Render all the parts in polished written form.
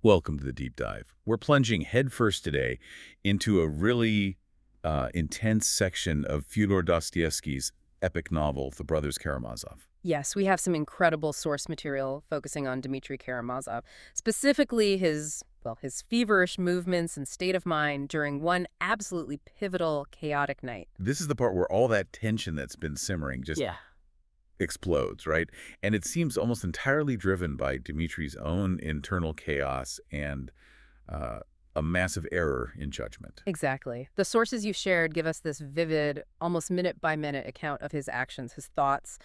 Welcome to the deep dive. We're plunging headfirst today into a really intense section of Fyodor Dostoevsky's epic novel, The Brothers Karamazov. Yes, we have some incredible source material focusing on Dmitry Karamazov, specifically his feverish movements and state of mind during one absolutely pivotal, chaotic night. This is the part where all that tension that's been simmering just Yeah. explodes, right? And it seems almost entirely driven by Dmitry's own internal chaos and uh, a massive error in judgment. Exactly. The sources you shared give us this vivid, almost minute-by-minute account of his actions, his thoughts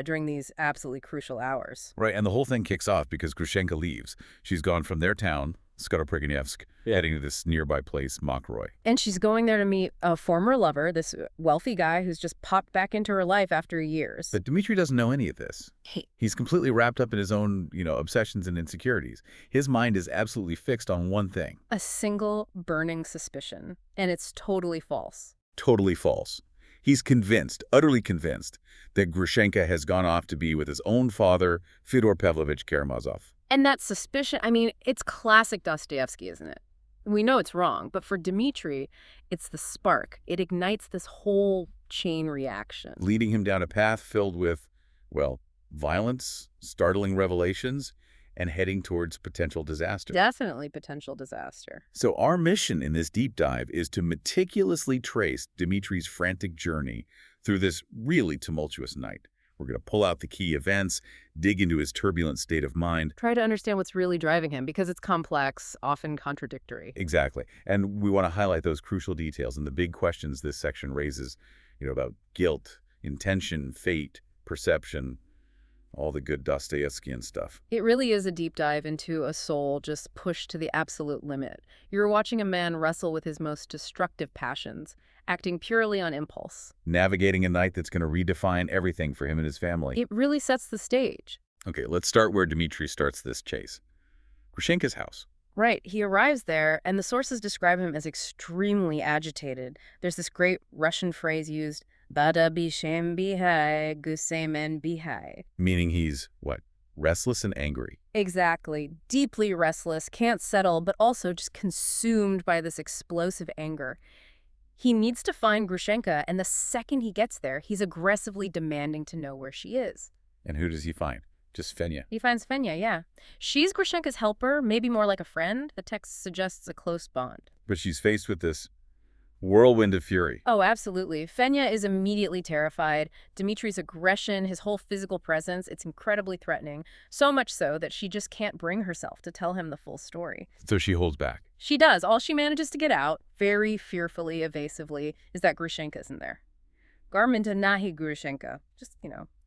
during these absolutely crucial hours. Right, and the whole thing kicks off because Grushenka leaves. She's gone from their town, Skaroprigynevsk, heading to this nearby place, Mokroy. And she's going there to meet a former lover, this wealthy guy who's just popped back into her life after years. But Dmitry doesn't know any of this. He's completely wrapped up in his own, obsessions and insecurities. His mind is absolutely fixed on one thing. A single burning suspicion, and it's totally false. Totally false. He's convinced, utterly convinced, that Grushenka has gone off to be with his own father, Fyodor Pavlovich Karamazov. And that suspicion, it's classic Dostoevsky, isn't it? We know it's wrong, but for Dmitri, it's the spark. It ignites this whole chain reaction. Leading him down a path filled with, well, violence, startling revelations, and heading towards potential disaster. Definitely potential disaster. So our mission in this deep dive is to meticulously trace Dmitri's frantic journey through this really tumultuous night. We're going to pull out the key events, dig into his turbulent state of mind. Try to understand what's really driving him, because it's complex, often contradictory. Exactly. And we want to highlight those crucial details and the big questions this section raises, about guilt, intention, fate, perception, all the good Dostoevskian stuff. It really is a deep dive into a soul just pushed to the absolute limit. You're watching a man wrestle with his most destructive passions, acting purely on impulse. Navigating a night that's going to redefine everything for him and his family. It really sets the stage. Okay, let's start where Dmitri starts this chase. Grushenka's house. Right. He arrives there, and the sources describe him as extremely agitated. There's this great Russian phrase used, Bada bishem bihai, gusemen bihai. Meaning he's, what, restless and angry. Exactly. Deeply restless, can't settle, but also just consumed by this explosive anger. He needs to find Grushenka, and the second he gets there, he's aggressively demanding to know where she is. And who does he find? Just Fenya. He finds Fenya, yeah. She's Grushenka's helper, maybe more like a friend. The text suggests a close bond. But she's faced with this whirlwind of fury. Oh, absolutely. Fenya is immediately terrified. Dmitri's aggression, his whole physical presence, it's incredibly threatening. So much so that she just can't bring herself to tell him the full story. So she holds back. She does. All she manages to get out, very fearfully, evasively, is that Grushenka isn't there. Garminta nahi Grushenka. Just,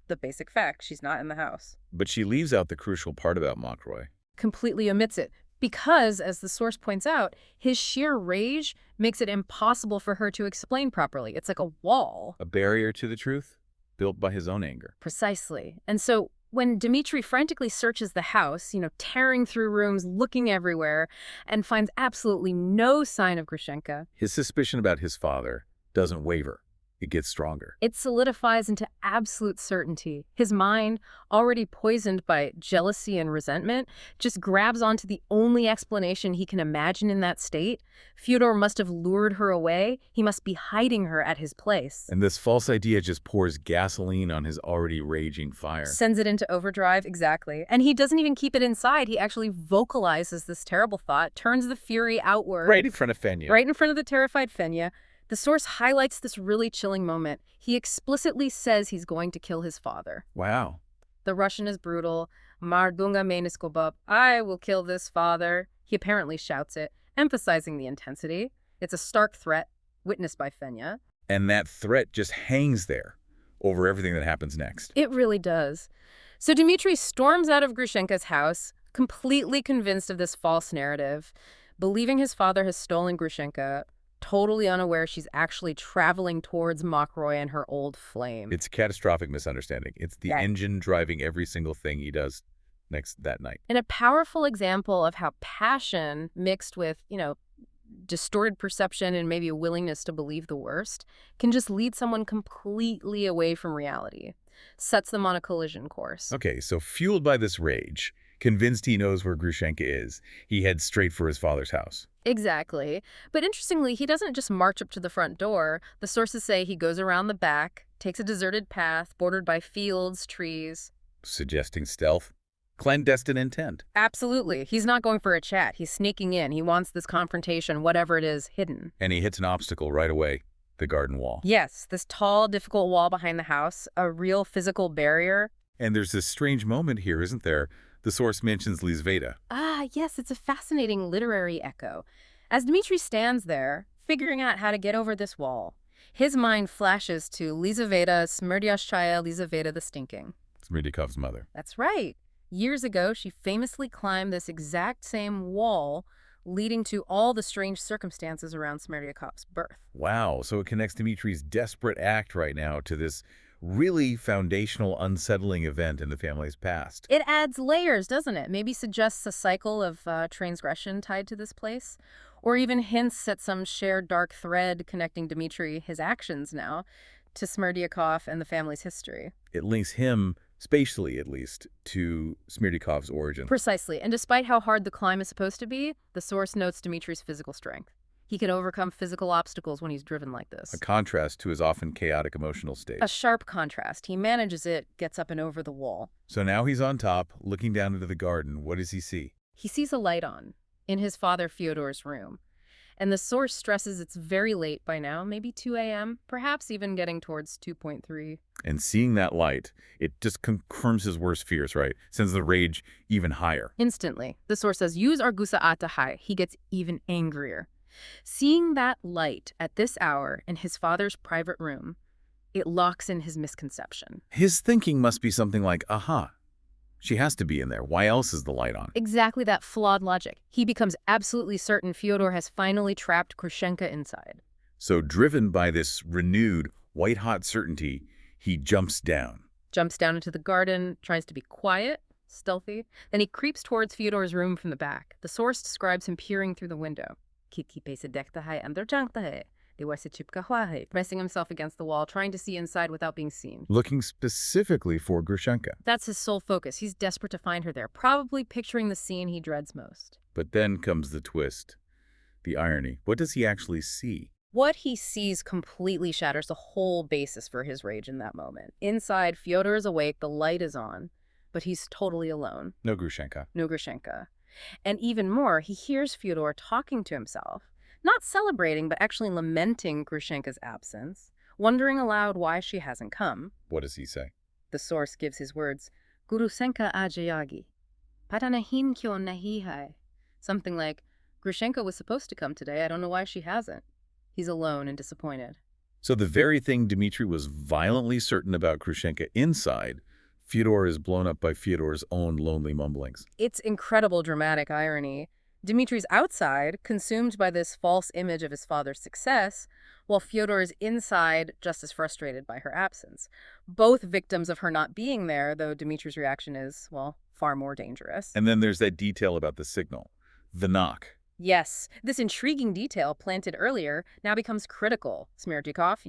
the basic fact. She's not in the house. But she leaves out the crucial part about Mokroy. Completely omits it. Because, as the source points out, his sheer rage makes it impossible for her to explain properly. It's like a wall. A barrier to the truth, built by his own anger. Precisely. And so when Dmitri frantically searches the house, tearing through rooms, looking everywhere, and finds absolutely no sign of Grushenka, his suspicion about his father doesn't waver. It gets stronger. It solidifies into absolute certainty. His mind, already poisoned by jealousy and resentment, just grabs onto the only explanation he can imagine in that state. Fyodor must have lured her away. He must be hiding her at his place. And this false idea just pours gasoline on his already raging fire. Sends it into overdrive, exactly. And he doesn't even keep it inside. He actually vocalizes this terrible thought, turns the fury outward. Right in front of Fenya. Right in front of the terrified Fenya. The source highlights this really chilling moment. He explicitly says he's going to kill his father. Wow. The Russian is brutal. Mardunga meniskobub. I will kill this father. He apparently shouts it, emphasizing the intensity. It's a stark threat, witnessed by Fenya. And that threat just hangs there over everything that happens next. It really does. So Dmitri storms out of Grushenka's house, completely convinced of this false narrative, believing his father has stolen Grushenka, totally unaware she's actually traveling towards Mokroy and her old flame. It's a catastrophic misunderstanding. It's the engine driving every single thing he does that night. And a powerful example of how passion mixed with, distorted perception and maybe a willingness to believe the worst can just lead someone completely away from reality. Sets them on a collision course. Okay, so fueled by this rage, Convinced he knows where Grushenka is, he heads straight for his father's house. Exactly. But interestingly, he doesn't just march up to the front door. The sources say he goes around the back, takes a deserted path bordered by fields, trees. Suggesting stealth? Clandestine intent. Absolutely. He's not going for a chat. He's sneaking in. He wants this confrontation, whatever it is, hidden. And he hits an obstacle right away, the garden wall. Yes, this tall, difficult wall behind the house, a real physical barrier. And there's this strange moment here, isn't there? The source mentions Lizaveta. Ah, yes, it's a fascinating literary echo. As Dmitri stands there, figuring out how to get over this wall, his mind flashes to Lizaveta, Smerdyashchaya Lizaveta the Stinking. Smerdykov's mother. That's right. Years ago, she famously climbed this exact same wall, leading to all the strange circumstances around Smerdyakov's birth. Wow, so it connects Dmitri's desperate act right now to this really foundational, unsettling event in the family's past. It adds layers, doesn't it? Maybe suggests a cycle of transgression tied to this place, or even hints at some shared dark thread connecting Dmitri, his actions now, to Smerdyakov and the family's history. It links him, spatially at least, to Smerdyakov's origin. Precisely, and despite how hard the climb is supposed to be, the source notes Dmitri's physical strength. He can overcome physical obstacles when he's driven like this. A contrast to his often chaotic emotional state. A sharp contrast. He manages it, gets up and over the wall. So now he's on top, looking down into the garden. What does he see? He sees a light on, in his father Fyodor's room. And the source stresses it's very late by now, maybe 2 a.m., perhaps even getting towards 2.3. And seeing that light, it just confirms his worst fears, right? Sends the rage even higher. Instantly. The source says, use Argusa Atahai. He gets even angrier. Seeing that light at this hour in his father's private room, it locks in his misconception. His thinking must be something like, aha, she has to be in there. Why else is the light on? Exactly that flawed logic. He becomes absolutely certain Fyodor has finally trapped Grushenka inside. So driven by this renewed, white-hot certainty, he jumps down. Jumps down into the garden, tries to be quiet, stealthy. Then he creeps towards Fyodor's room from the back. The source describes him peering through the window. Pressing himself against the wall, trying to see inside without being seen. Looking specifically for Grushenka. That's his sole focus. He's desperate to find her there, probably picturing the scene he dreads most. But then comes the twist, the irony. What does he actually see? What he sees completely shatters the whole basis for his rage in that moment. Inside, Fyodor is awake, the light is on, but he's totally alone. No Grushenka. No Grushenka. And even more, he hears Fyodor talking to himself, not celebrating, but actually lamenting Grushenka's absence, wondering aloud why she hasn't come. What does he say? The source gives his words, Gurusenka ajayagi, patanahin kyo nahi hai. Something like, Grushenka was supposed to come today, I don't know why she hasn't. He's alone and disappointed. So the very thing Dmitri was violently certain about Grushenka inside, Fyodor is blown up by Fyodor's own lonely mumblings. It's incredible dramatic irony. Dmitri's outside, consumed by this false image of his father's success, while Fyodor is inside, just as frustrated by her absence. Both victims of her not being there, though Dmitri's reaction is, well, far more dangerous. And then there's that detail about the signal, the knock. Yes, this intriguing detail planted earlier now becomes critical. Smerdyakov,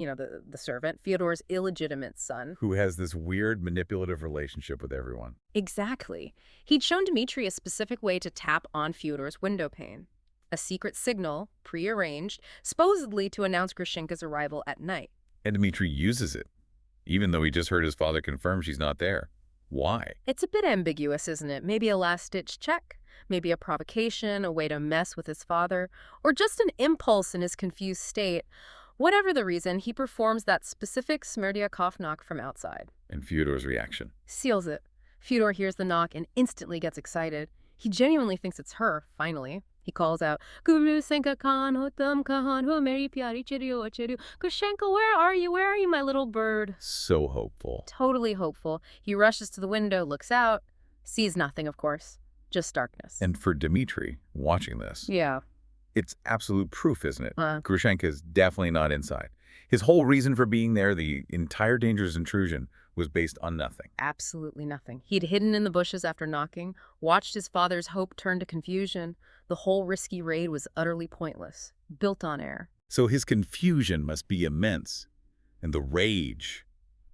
the servant, Fyodor's illegitimate son. Who has this weird manipulative relationship with everyone. Exactly. He'd shown Dmitri a specific way to tap on Fyodor's window pane. A secret signal, prearranged, supposedly to announce Grushenka's arrival at night. And Dmitri uses it, even though he just heard his father confirm she's not there. Why? It's a bit ambiguous, isn't it? Maybe a last-ditch check? Maybe a provocation, a way to mess with his father, or just an impulse in his confused state. Whatever the reason, he performs that specific Smerdyakov knock from outside. And Fyodor's reaction? Seals it. Fyodor hears the knock and instantly gets excited. He genuinely thinks it's her, finally. He calls out, Grushenka, where are you? Where are you, my little bird? So hopeful. Totally hopeful. He rushes to the window, looks out, sees nothing, of course. Just darkness. And for Dmitri, watching this, yeah, it's absolute proof, isn't it? Grushenka is definitely not inside. His whole reason for being there, the entire dangerous intrusion, was based on nothing. Absolutely nothing. He'd hidden in the bushes after knocking, watched his father's hope turn to confusion. The whole risky raid was utterly pointless, built on air. So his confusion must be immense. And the rage,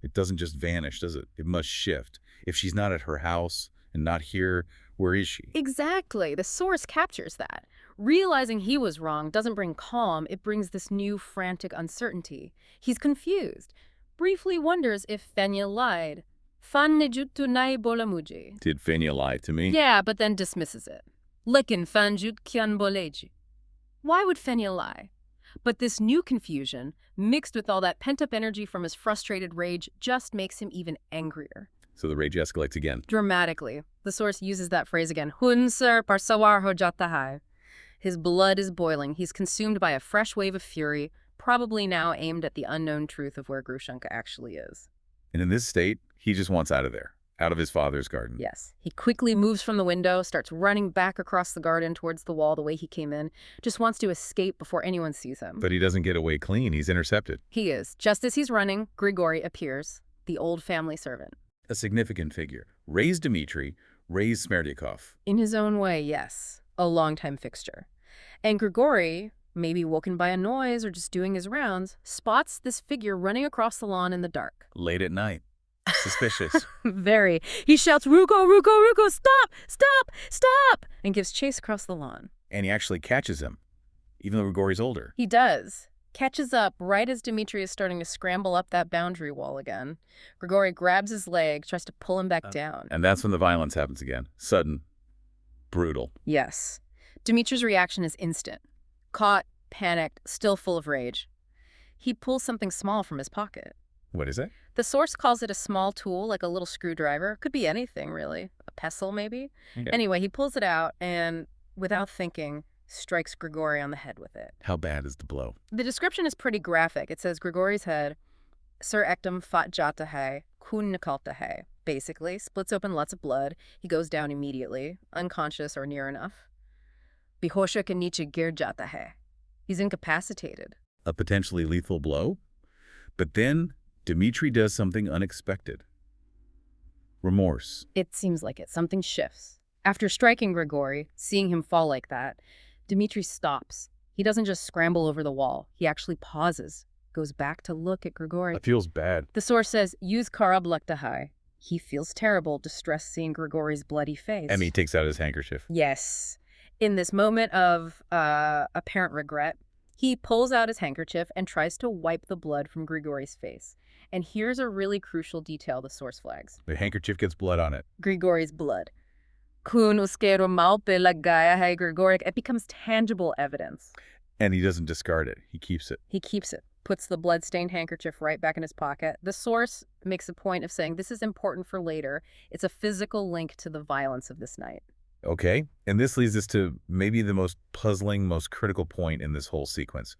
it doesn't just vanish, does it? It must shift. If she's not at her house and not here, Where is she? Exactly. The source captures that. Realizing he was wrong doesn't bring calm, it brings this new frantic uncertainty. He's confused. Briefly wonders if Fenya lied. Fan ne juttu nai bolamuji. Did Fenya lie to me? Yeah, but then dismisses it. Lekin fan jut kyan boleji. Why would Fenya lie? But this new confusion, mixed with all that pent-up energy from his frustrated rage, just makes him even angrier. So the rage escalates again. Dramatically. The source uses that phrase again. Hun sir parsawar ho jata hai. His blood is boiling. He's consumed by a fresh wave of fury, probably now aimed at the unknown truth of where Grushenka actually is. And in this state, he just wants out of there, out of his father's garden. Yes. He quickly moves from the window, starts running back across the garden towards the wall the way he came in, just wants to escape before anyone sees him. But he doesn't get away clean. He's intercepted. He is. Just as he's running, Grigory appears, the old family servant. A significant figure. Raised Dmitri, raised Smerdyakov. In his own way, yes. A longtime fixture. And Grigory, maybe woken by a noise or just doing his rounds, spots this figure running across the lawn in the dark. Late at night. Suspicious. Very. He shouts, Ruko, Ruko, Ruko, stop, stop, stop, and gives chase across the lawn. And he actually catches him, even though Grigory's older. He does. Catches up right as Dmitri is starting to scramble up that boundary wall again. Grigory grabs his leg, tries to pull him back down. And that's when the violence happens again. Sudden. Brutal. Yes. Dmitri's reaction is instant. Caught, panicked, still full of rage. He pulls something small from his pocket. What is it? The source calls it a small tool, like a little screwdriver. Could be anything, really. A pestle, maybe? Yeah. Anyway, he pulls it out and, without thinking, strikes Grigory on the head with it. How bad is the blow? The description is pretty graphic. It says Grigory's head, Sir Ekdom fat jata hai, kun nikalta hai. Basically, splits open lots of blood. He goes down immediately, unconscious or near enough. Bihosha ke niche gir jata hai. He's incapacitated. A potentially lethal blow? But then Dmitri does something unexpected. Remorse. It seems like it. Something shifts. After striking Grigory, seeing him fall like that, Dmitri stops. He doesn't just scramble over the wall. He actually pauses, goes back to look at Grigory. It feels bad. The source says, use karablakta. He feels terrible, distressed seeing Grigory's bloody face. And he takes out his handkerchief. Yes. In this moment of apparent regret, he pulls out his handkerchief and tries to wipe the blood from Grigory's face. And here's a really crucial detail the source flags. The handkerchief gets blood on it. Grigory's blood. Kun uskero malpe lagaya hai Grigory. It becomes tangible evidence. And he doesn't discard it. He keeps it. He keeps it, puts the blood-stained handkerchief right back in his pocket. The source makes a point of saying this is important for later. It's a physical link to the violence of this night. Okay, and this leads us to maybe the most puzzling, most critical point in this whole sequence.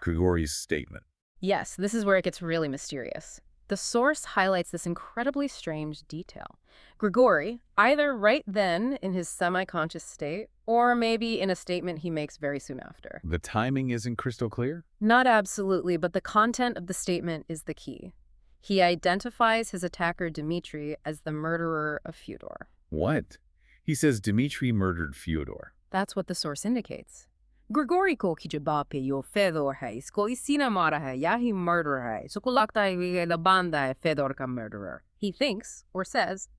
Grigory's statement. Yes, this is where it gets really mysterious. The source highlights this incredibly strange detail. Grigory, either right then in his semi-conscious state, or maybe in a statement he makes very soon after. The timing isn't crystal clear? Not absolutely, but the content of the statement is the key. He identifies his attacker Dmitri as the murderer of Fyodor. What? He says Dmitri murdered Fyodor. That's what the source indicates. Grigory ko kijabape yo Fedor hai, isko isina mara hai, yahi murderer hai, suko lagta hai la banda hai Fedor ka murderer. He thinks, or says,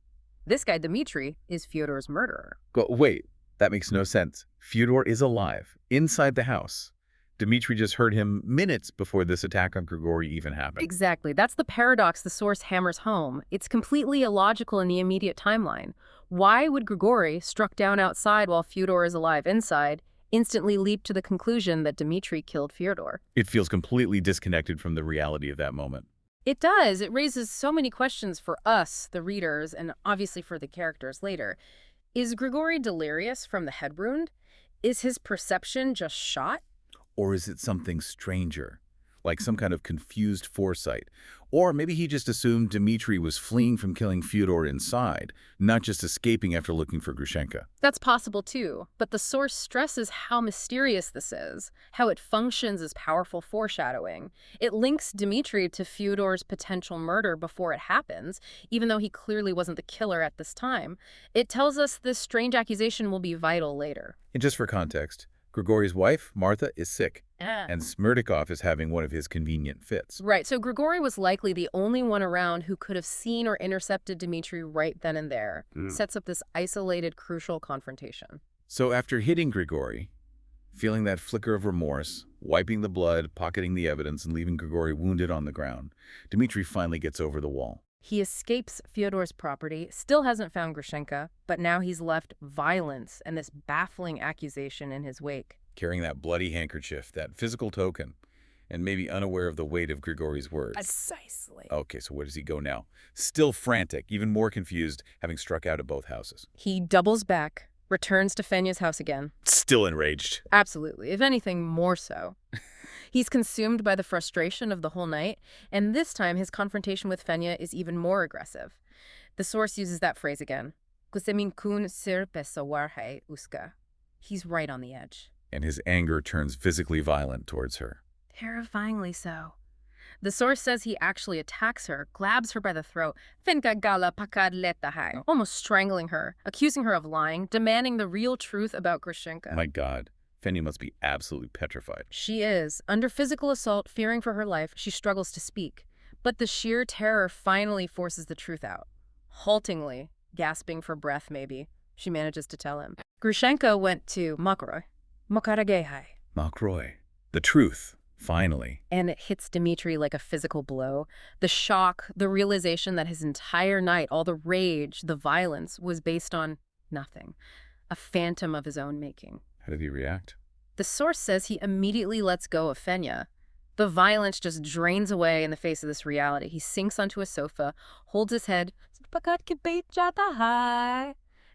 this guy Dmitri is Fyodor's murderer. Wait, that makes no sense. Fyodor is alive, inside the house. Dmitri just heard him minutes before this attack on Grigory even happened. Exactly. That's the paradox the source hammers home. It's completely illogical in the immediate timeline. Why would Grigory, struck down outside while Fyodor is alive inside, instantly leap to the conclusion that Dmitri killed Fyodor? It feels completely disconnected from the reality of that moment. It does. It raises so many questions for us, the readers, and obviously for the characters later. Is Grigory delirious from the head wound? Is his perception just shot? Or is it something stranger, like some kind of confused foresight? Or maybe he just assumed Dmitri was fleeing from killing Fyodor inside, not just escaping after looking for Grushenka. That's possible too, but the source stresses how mysterious this is, how it functions as powerful foreshadowing. It links Dmitri to Fyodor's potential murder before it happens, even though he clearly wasn't the killer at this time. It tells us this strange accusation will be vital later. And just for context, Grigory's wife, Martha, is sick, Ah. and Smerdyakov is having one of his convenient fits. Right, so Grigory was likely the only one around who could have seen or intercepted Dmitri right then and there. Sets up this isolated, crucial confrontation. So after hitting Grigory, feeling that flicker of remorse, wiping the blood, pocketing the evidence, and leaving Grigory wounded on the ground, Dmitri finally gets over the wall. He escapes Fyodor's property, still hasn't found Grushenka, but now he's left violence and this baffling accusation in his wake. Carrying that bloody handkerchief, that physical token, and maybe unaware of the weight of Grigory's words. Precisely. Okay, so where does he go now? Still frantic, even more confused, having struck out at both houses. He doubles back, returns to Fenya's house again. Still enraged. Absolutely, if anything, more so. He's consumed by the frustration of the whole night, and this time his confrontation with Fenya is even more aggressive. The source uses that phrase again. He's right on the edge. And his anger turns physically violent towards her. Terrifyingly so. The source says he actually attacks her, grabs her by the throat, almost strangling her, accusing her of lying, demanding the real truth about Grushenka. My God, Fenya must be absolutely petrified. She is. Under physical assault, fearing for her life, she struggles to speak. But the sheer terror finally forces the truth out. Haltingly, gasping for breath maybe, she manages to tell him. Grushenka went to Makroy. Makroy. The truth, finally. And it hits Dmitri like a physical blow. The shock, the realization that his entire night, all the rage, the violence, was based on nothing. A phantom of his own making. How did he react? The source says he immediately lets go of Fenya. The violence just drains away in the face of this reality. He sinks onto a sofa, holds his head,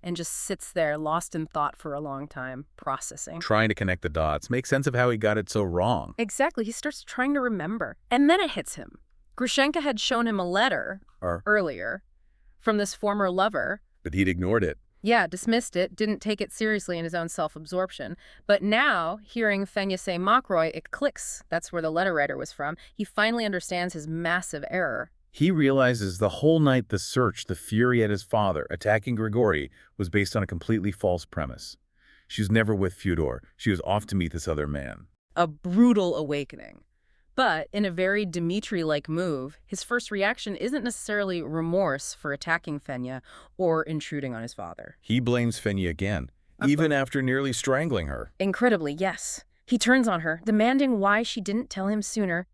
and just sits there, lost in thought for a long time, processing. Trying to connect the dots, make sense of how he got it so wrong. Exactly. He starts trying to remember. And then it hits him. Grushenka had shown him a letter earlier from this former lover. But he'd ignored it. Yeah, dismissed it, didn't take it seriously in his own self-absorption. But now, hearing Fenya say Makroy, it clicks. That's where the letter writer was from. He finally understands his massive error. He realizes the whole night the search, the fury at his father, attacking Grigory, was based on a completely false premise. She was never with Fyodor. She was off to meet this other man. A brutal awakening. But in a very Dmitri-like move, his first reaction isn't necessarily remorse for attacking Fenya or intruding on his father. He blames Fenya again, even after nearly strangling her. Incredibly, yes. He turns on her, demanding why she didn't tell him sooner.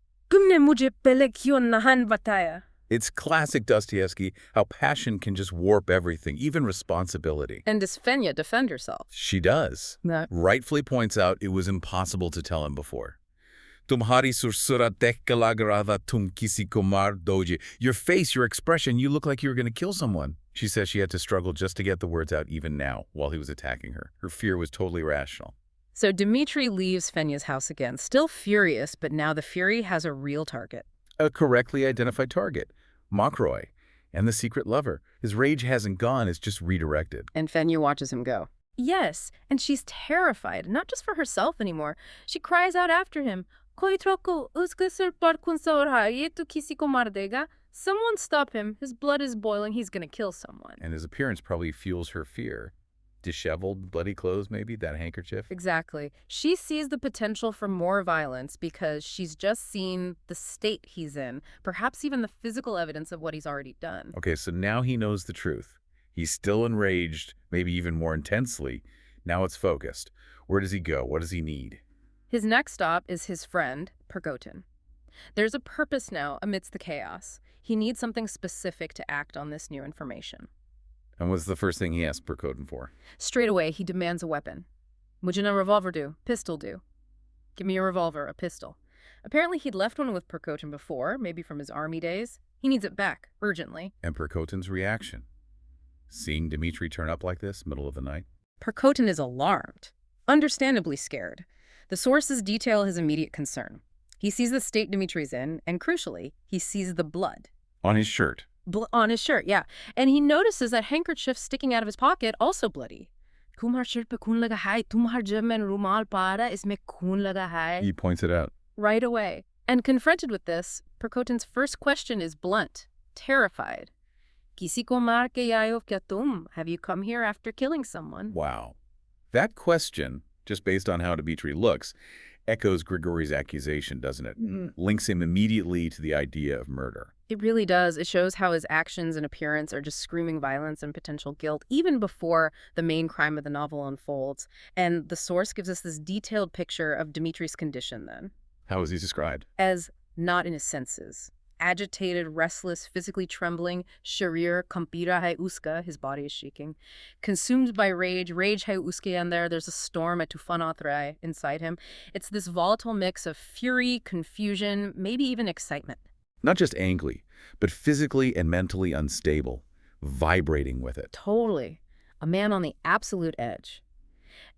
It's classic Dostoevsky, how passion can just warp everything, even responsibility. And does Fenya defend herself? She does. No. Rightfully points out it was impossible to tell him before. Tumhari sursura dekka lag raha tha tum kisi ko maar doje. Your face, your expression, you look like you were going to kill someone. She says she had to struggle just to get the words out even now, while he was attacking her. Her fear was totally rational. So Dmitri leaves Fenya's house again, still furious, but now the fury has a real target. A correctly identified target. Makroy. And the secret lover. His rage hasn't gone, it's just redirected. And Fenya watches him go. Yes, and she's terrified, not just for herself anymore. She cries out after him. Someone stop him. His blood is boiling. He's going to kill someone. And his appearance probably fuels her fear. Disheveled, bloody clothes maybe, that handkerchief. Exactly. She sees the potential for more violence because she's just seen the state he's in, perhaps even the physical evidence of what he's already done. Okay, so now he knows the truth. He's still enraged, maybe even more intensely. Now it's focused. Where does he go? What does he need? His next stop is his friend, Pergotin. There's a purpose now amidst the chaos. He needs something specific to act on this new information. And what's the first thing he asks Pergotin for? Straight away, he demands a weapon. Would you know revolver do? Pistol do. Give me a revolver, a pistol. Apparently he'd left one with Pergotin before, maybe from his army days. He needs it back, urgently. And Pergotin's reaction? Seeing Dmitri turn up like this, middle of the night? Pergotin is alarmed, understandably scared. The sources detail his immediate concern. He sees the state Dmitri's in, and crucially, he sees the blood. On his shirt. On his shirt, yeah. And he notices that handkerchief sticking out of his pocket, also bloody. He points it out. Right away. And confronted with this, Pergotin's first question is blunt, terrified. Have you come here after killing someone? Wow. That question just based on how Dmitri looks, echoes Grigory's accusation, doesn't it? Links him immediately to the idea of murder. It really does. It shows how his actions and appearance are just screaming violence and potential guilt, even before the main crime of the novel unfolds. And the source gives us this detailed picture of Dmitri's condition then. How is he described? As not in his senses. Agitated, restless, physically trembling, sharir, kampira hai uska, his body is shaking. Consumed by rage hai uske, and there's a storm at tufanatrai inside him. It's this volatile mix of fury, confusion, maybe even excitement. Not just angry, but physically and mentally unstable, vibrating with it. Totally. A man on the absolute edge.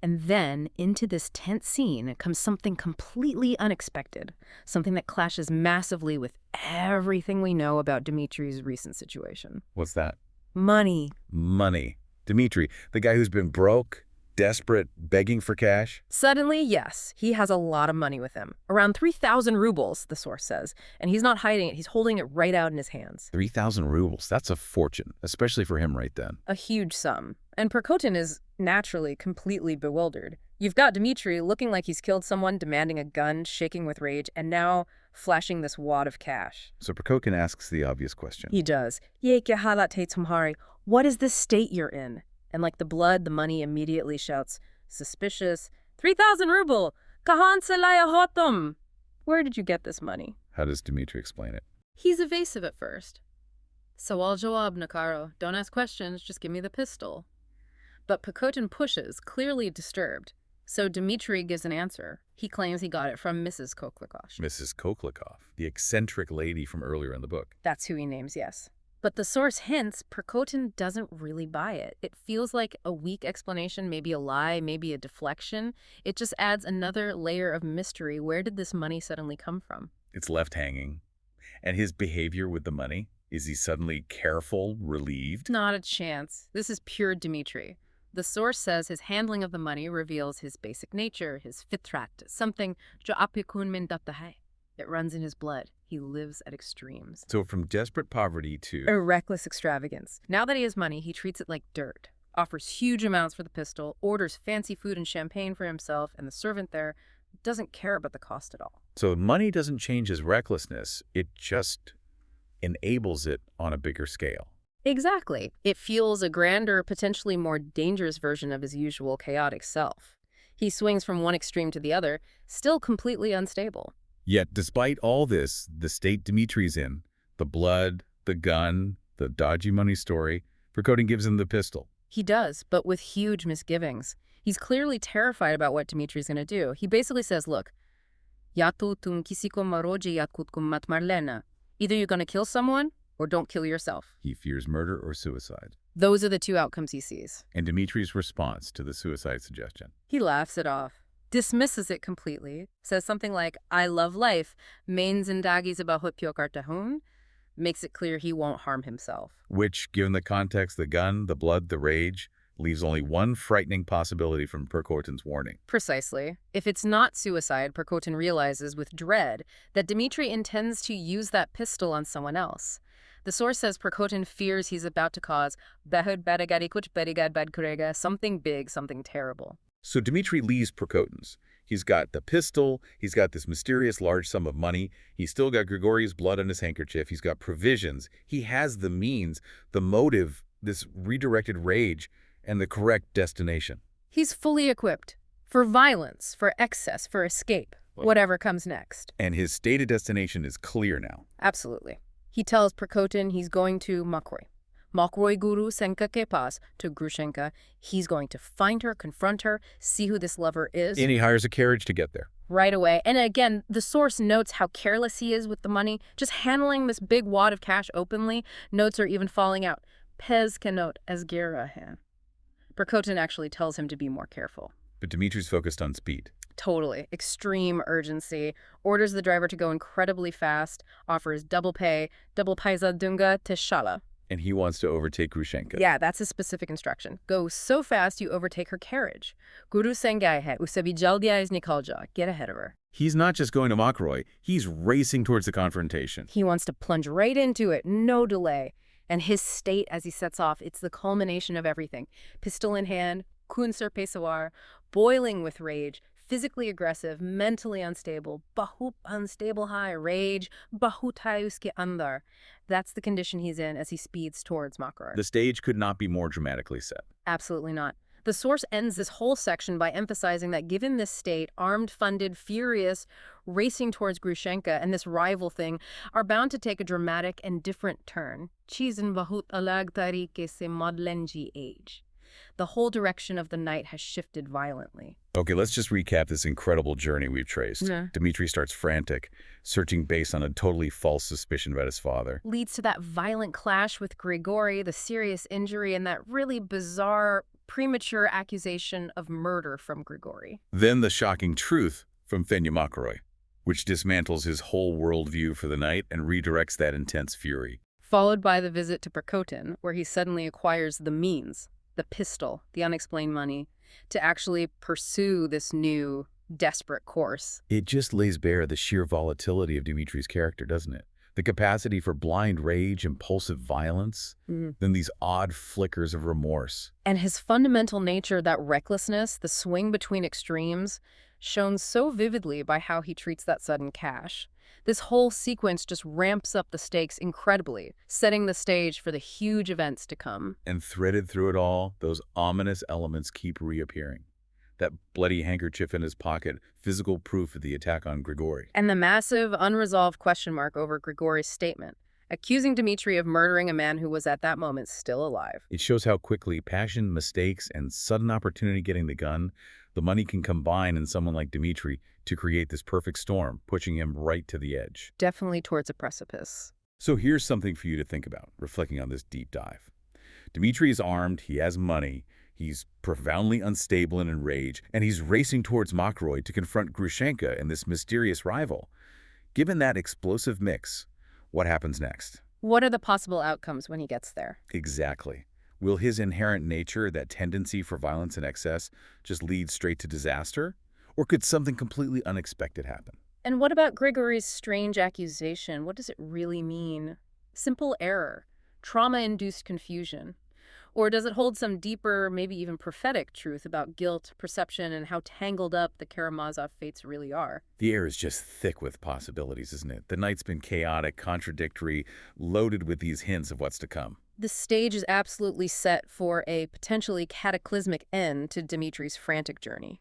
And then, into this tense scene, comes something completely unexpected, something that clashes massively with everything we know about Dmitri's recent situation. What's that? Money. Money. Dmitri, the guy who's been broke, desperate, begging for cash? Suddenly, yes, he has a lot of money with him. Around 3,000 rubles, the source says. And he's not hiding it, he's holding it right out in his hands. 3,000 rubles, that's a fortune, especially for him right then. A huge sum. And Perkotin is naturally completely bewildered. You've got Dmitri looking like he's killed someone, demanding a gun, shaking with rage, and now flashing this wad of cash. So Perkotin asks the obvious question. He does. Ye kya halat hai tumhari? What is the state you're in? And like the blood, the money immediately shouts, suspicious, 3,000 ruble! Kahan se laya hotum? Where did you get this money? How does Dmitri explain it? He's evasive at first. Sawal jawab, Nakaro. Don't ask questions, just give me the pistol. But Perkotin pushes, clearly disturbed. So Dmitri gives an answer. He claims he got it from Mrs. Koklikov. Mrs. Koklikov, the eccentric lady from earlier in the book. That's who he names, yes. But the source hints Perkotin doesn't really buy it. It feels like a weak explanation, maybe a lie, maybe a deflection. It just adds another layer of mystery. Where did this money suddenly come from? It's left hanging. And his behavior with the money? Is he suddenly careful, relieved? Not a chance. This is pure Dmitri. The source says his handling of the money reveals his basic nature, his fitrat, something jo apikun min datta hai. It runs in his blood. He lives at extremes. So from desperate poverty to... a reckless extravagance. Now that he has money, he treats it like dirt, offers huge amounts for the pistol, orders fancy food and champagne for himself, and the servant there doesn't care about the cost at all. So money doesn't change his recklessness. It just enables it on a bigger scale. Exactly. It fuels a grander, potentially more dangerous version of his usual chaotic self. He swings from one extreme to the other, still completely unstable. Yet, despite all this, the state Dmitri's in, the blood, the gun, the dodgy money story, Perkotin gives him the pistol. He does, but with huge misgivings. He's clearly terrified about what Dmitri's going to do. He basically says, look, Yatu tum kisi ko maroji yakut kum mat marlena. Either you're going to kill someone or don't kill yourself. He fears murder or suicide. Those are the two outcomes he sees. And Dmitri's response to the suicide suggestion. He laughs it off, dismisses it completely, says something like, I love life, main zindagi se bahut pyar karta hoon, makes it clear he won't harm himself. Which, given the context, the gun, the blood, the rage, leaves only one frightening possibility from Perkotin's warning. Precisely. If it's not suicide, Perkotin realizes with dread that Dmitri intends to use that pistol on someone else. The source says Perkotin fears he's about to cause something big, something terrible. So Dmitri leaves Perkotin's. He's got the pistol, he's got this mysterious large sum of money, he's still got Grigoriy's blood on his handkerchief, he's got provisions, he has the means, the motive, this redirected rage, and the correct destination. He's fully equipped for violence, for excess, for escape, whatever comes next. And his stated destination is clear now. Absolutely. He tells Perkotin he's going to Mokroy. Mokroy Guru Senka ke paas, to Grushenka. He's going to find her, confront her, see who this lover is. And he hires a carriage to get there. Right away. And again, the source notes how careless he is with the money, just handling this big wad of cash openly. Notes are even falling out. Pez cannot as Gerahan. Perkotin actually tells him to be more careful. But Dmitri's focused on speed. Totally. Extreme urgency. Orders the driver to go incredibly fast. Offers double pay. Double paisa dunga teshala. And he wants to overtake Grushenka. Yeah, that's a specific instruction. Go so fast you overtake her carriage. Guru sengai hai usabi jaldia is nikalja. Get ahead of her. He's not just going to Mokroy. He's racing towards the confrontation. He wants to plunge right into it. No delay. And his state as he sets off, it's the culmination of everything. Pistol in hand, kun sir pesawar, boiling with rage, physically aggressive, mentally unstable, bahut unstable high, rage, bahut hai uske andar. That's the condition he's in as he speeds towards Makar. The stage could not be more dramatically set. Absolutely not. The source ends this whole section by emphasizing that given this state, armed, funded, furious, racing towards Grushenka and this rival thing are bound to take a dramatic and different turn. Cheezen bahut alag tarike se modlenji age. The whole direction of the night has shifted violently. Okay, let's just recap this incredible journey we've traced. Yeah. Dmitri starts frantic, searching based on a totally false suspicion about his father. Leads to that violent clash with Grigori, the serious injury, and that really bizarre, premature accusation of murder from Grigori. Then the shocking truth from Fenya Makaroy, which dismantles his whole worldview for the night and redirects that intense fury. Followed by the visit to Perkotin, where he suddenly acquires the means, the pistol, the unexplained money, to actually pursue this new, desperate course. It just lays bare the sheer volatility of Dmitri's character, doesn't it? The capacity for blind rage, impulsive violence, then these odd flickers of remorse. And his fundamental nature, that recklessness, the swing between extremes, shown so vividly by how he treats that sudden cash. This whole sequence just ramps up the stakes incredibly, setting the stage for the huge events to come. And threaded through it all, those ominous elements keep reappearing. That bloody handkerchief in his pocket, physical proof of the attack on Grigori. And the massive, unresolved question mark over Grigori's statement, accusing Dmitri of murdering a man who was at that moment still alive. It shows how quickly passion, mistakes, and sudden opportunity getting the gun, the money can combine in someone like Dmitri to create this perfect storm, pushing him right to the edge. Definitely towards a precipice. So here's something for you to think about, reflecting on this deep dive. Dmitri is armed, he has money, he's profoundly unstable and in rage, and he's racing towards Makaroy to confront Grushenka and this mysterious rival. Given that explosive mix, what happens next? What are the possible outcomes when he gets there? Exactly. Will his inherent nature, that tendency for violence and excess, just lead straight to disaster? Or could something completely unexpected happen? And what about Grigori's strange accusation? What does it really mean? Simple error, trauma-induced confusion. Or does it hold some deeper, maybe even prophetic truth about guilt, perception, and how tangled up the Karamazov fates really are? The air is just thick with possibilities, isn't it? The night's been chaotic, contradictory, loaded with these hints of what's to come. The stage is absolutely set for a potentially cataclysmic end to Dmitri's frantic journey.